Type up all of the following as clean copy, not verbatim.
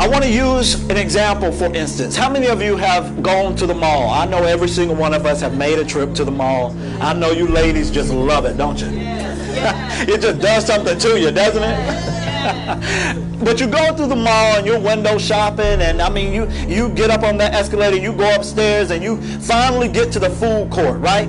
I want to use an example, for instance. How many of you have gone to the mall? I know every single one of us have made a trip to the mall. I know you ladies just love it, don't you? It just does something to you, doesn't it? But you go through the mall and you're window shopping, and I mean, you get up on that escalator, you go upstairs, and you finally get to the food court, right?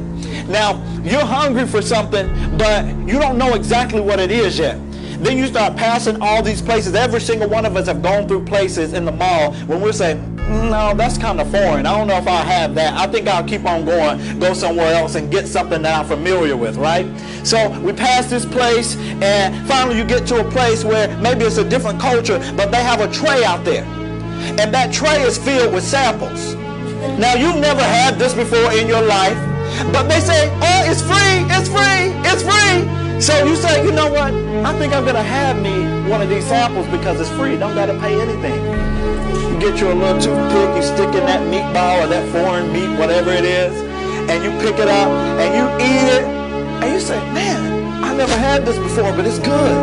Now, you're hungry for something, but you don't know exactly what it is yet. Then you start passing all these places. Every single one of us have gone through places in the mall when we're saying, no, that's kind of foreign. I don't know if I'll have that. I think I'll keep on going, go somewhere else and get something that I'm familiar with, right? So we pass this place, and finally you get to a place where maybe it's a different culture, but they have a tray out there. And that tray is filled with samples. Now, you've never had this before in your life, but they say, oh, it's free, it's free, it's free. So you say, you know what? I think I'm going to have me one of these samples because it's free. Don't got to pay anything. You get you a little toothpick, you stick in that meatball or that foreign meat, whatever it is, and you pick it up and you eat it, and you say, man, I never had this before, but it's good.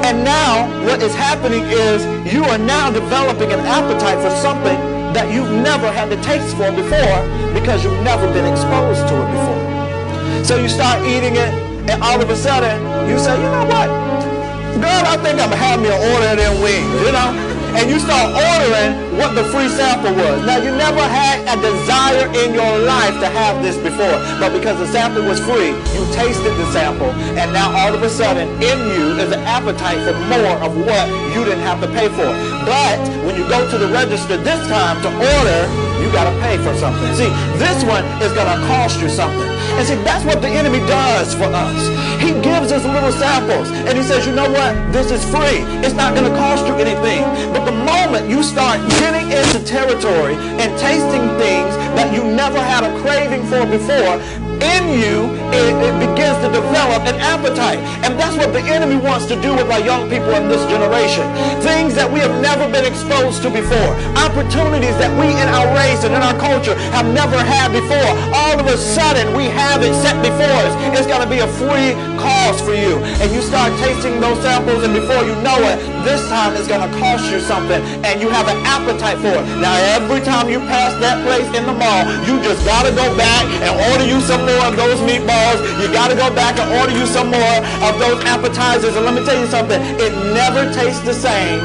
And now what is happening is you are now developing an appetite for something that you've never had the taste for before because you've never been exposed to it before. So you start eating it, and all of a sudden, you say, you know what? Girl, I think I'm going to have me an order of them wings, you know? And you start ordering what the free sample was. Now, you never had a desire in your life to have this before, but because the sample was free, you tasted the sample, and now all of a sudden, in you is an appetite for more of what you didn't have to pay for. But when you go to the register this time to order, you got to pay for something. See, this one is going to cost you something. And see, that's what the enemy does for us. He gives us little samples, and he says, you know what? This is free. It's not going to cost you anything. But the moment you start getting into territory and tasting things that you never had a craving for before, in you, it begins to develop an appetite. And that's what the enemy wants to do with our young people in this generation. Things that we have never been exposed to before. Opportunities that we in our race and in our culture have never had before. All of a sudden, we have it set before us. It's going to be a free cost for you. And you start tasting those samples, and before you know it, this time it's going to cost you something, and you have an appetite for it. Now, every time you pass that place in the mall, you just got to go back and order you some more of those meatballs. You got to go back and order you some more of those appetizers. And let me tell you something, it never tastes the same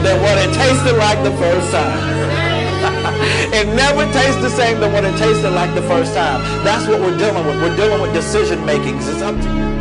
than what it tasted like the first time. It never tastes the same than what it tasted like the first time. That's what we're dealing with. We're dealing with decision makings. It's up to you.